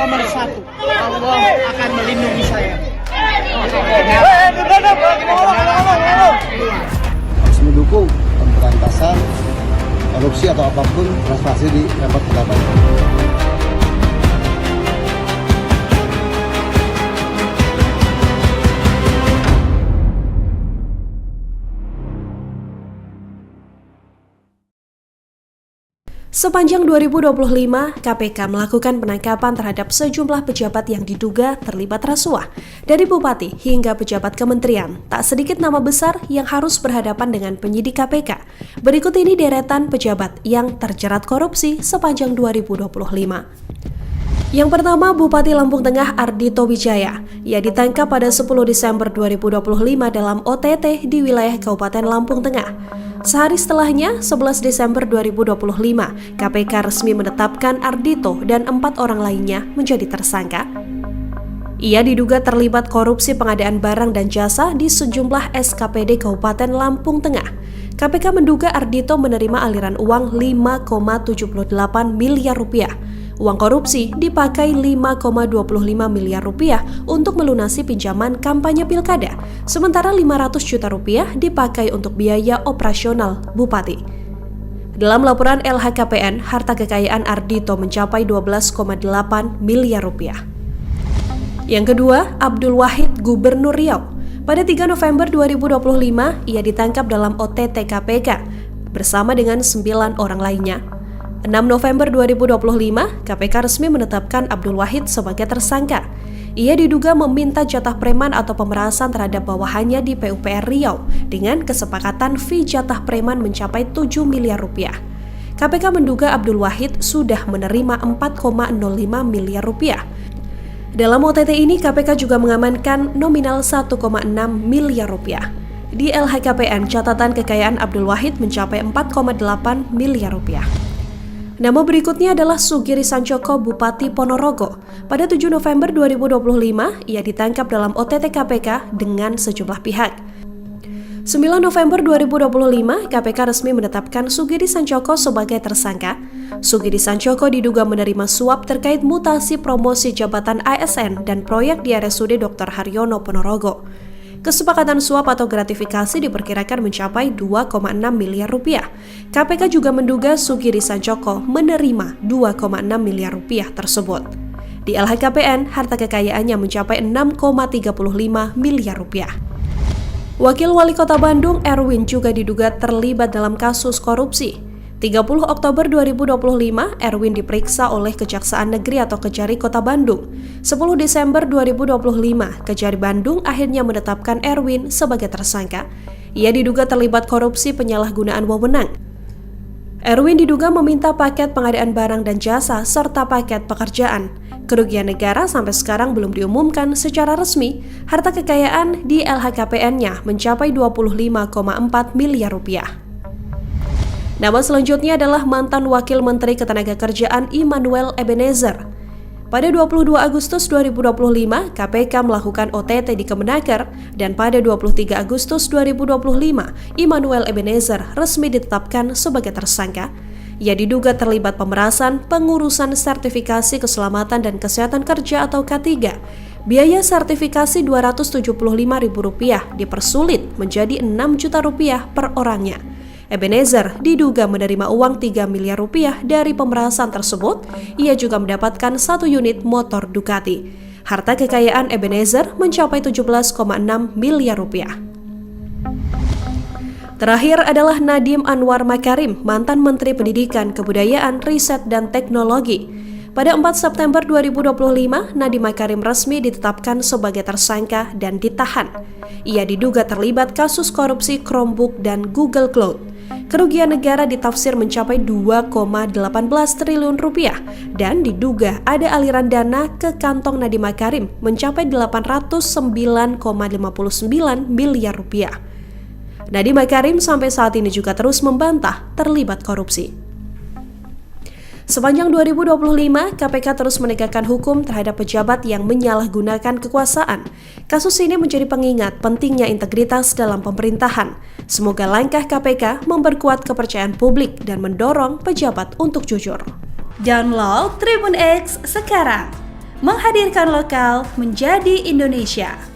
nomor 1. Allah akan melindungi saya. Harus mendukung pemberantasan korupsi atau apapun transaksi di level pejabat. Sepanjang 2025, KPK melakukan penangkapan terhadap sejumlah pejabat yang diduga terlibat rasuah. Dari bupati hingga pejabat kementerian, tak sedikit nama besar yang harus berhadapan dengan penyidik KPK. Berikut ini deretan pejabat yang terjerat korupsi sepanjang 2025. Yang pertama, Bupati Lampung Tengah Ardhito Wijaya. Ia ditangkap pada 10 Desember 2025 dalam OTT di wilayah Kabupaten Lampung Tengah. Sehari setelahnya, 11 Desember 2025, KPK resmi menetapkan Ardhito dan 4 orang lainnya menjadi tersangka. Ia diduga terlibat korupsi pengadaan barang dan jasa di sejumlah SKPD Kabupaten Lampung Tengah. KPK menduga Ardhito menerima aliran uang 5,78 miliar rupiah. Uang korupsi dipakai 5,25 miliar rupiah untuk melunasi pinjaman kampanye pilkada, sementara 500 juta rupiah dipakai untuk biaya operasional Bupati. Dalam laporan LHKPN, harta kekayaan Ardhito mencapai 12,8 miliar rupiah. Yang kedua, Abdul Wahid, Gubernur Riau. Pada 3 November 2025, ia ditangkap dalam OTT KPK bersama dengan 9 orang lainnya. 6 November 2025, KPK resmi menetapkan Abdul Wahid sebagai tersangka. Ia diduga meminta jatah preman atau pemerasan terhadap bawahannya di PUPR Riau dengan kesepakatan fee jatah preman mencapai 7 miliar rupiah. KPK menduga Abdul Wahid sudah menerima 4,05 miliar rupiah. Dalam OTT ini, KPK juga mengamankan nominal 1,6 miliar rupiah. Di LHKPN, catatan kekayaan Abdul Wahid mencapai 4,8 miliar rupiah. Nama berikutnya adalah Sugiri Sancoko, Bupati Ponorogo. Pada 7 November 2025, ia ditangkap dalam OTT KPK dengan sejumlah pihak. 9 November 2025, KPK resmi menetapkan Sugiri Sancoko sebagai tersangka. Sugiri Sancoko diduga menerima suap terkait mutasi promosi jabatan ASN dan proyek di RSUD Dr. Haryono Ponorogo. Kesepakatan suap atau gratifikasi diperkirakan mencapai 2,6 miliar rupiah. KPK juga menduga Sugiri Sancoko menerima 2,6 miliar rupiah tersebut. Di LHKPN, harta kekayaannya mencapai 6,35 miliar rupiah. Wakil Wali Kota Bandung, Erwin, juga diduga terlibat dalam kasus korupsi. 30 Oktober 2025, Erwin diperiksa oleh Kejaksaan Negeri atau Kejari Kota Bandung. 10 Desember 2025, Kejari Bandung akhirnya menetapkan Erwin sebagai tersangka. Ia diduga terlibat korupsi penyalahgunaan wewenang. Erwin diduga meminta paket pengadaan barang dan jasa serta paket pekerjaan. Kerugian negara sampai sekarang belum diumumkan secara resmi. Harta kekayaan di LHKPN-nya mencapai 25,4 miliar rupiah. Nama selanjutnya adalah mantan Wakil Menteri Ketenagakerjaan Immanuel Ebenezer. Pada 22 Agustus 2025, KPK melakukan OTT di Kemenaker dan pada 23 Agustus 2025, Immanuel Ebenezer resmi ditetapkan sebagai tersangka. Ia diduga terlibat pemerasan pengurusan sertifikasi keselamatan dan kesehatan kerja atau K3. Biaya sertifikasi Rp275.000 dipersulit menjadi Rp6 juta per orangnya. Ebenezer diduga menerima uang 3 miliar rupiah dari pemerasan tersebut. Ia juga mendapatkan 1 unit motor Ducati. Harta kekayaan Ebenezer mencapai 17,6 miliar rupiah. Terakhir adalah Nadiem Anwar Makarim, mantan Menteri Pendidikan, Kebudayaan, Riset, dan Teknologi. Pada 4 September 2025, Nadiem Makarim resmi ditetapkan sebagai tersangka dan ditahan. Ia diduga terlibat kasus korupsi Chromebook dan Google Cloud. Kerugian negara ditafsir mencapai 2,18 triliun rupiah dan diduga ada aliran dana ke kantong Nadiem Makarim mencapai 809,59 miliar rupiah. Nadiem Makarim sampai saat ini juga terus membantah terlibat korupsi. Sepanjang 2025, KPK terus menegakkan hukum terhadap pejabat yang menyalahgunakan kekuasaan. Kasus ini menjadi pengingat pentingnya integritas dalam pemerintahan. Semoga langkah KPK memperkuat kepercayaan publik dan mendorong pejabat untuk jujur. Download Tribun X sekarang, menghadirkan lokal menjadi Indonesia.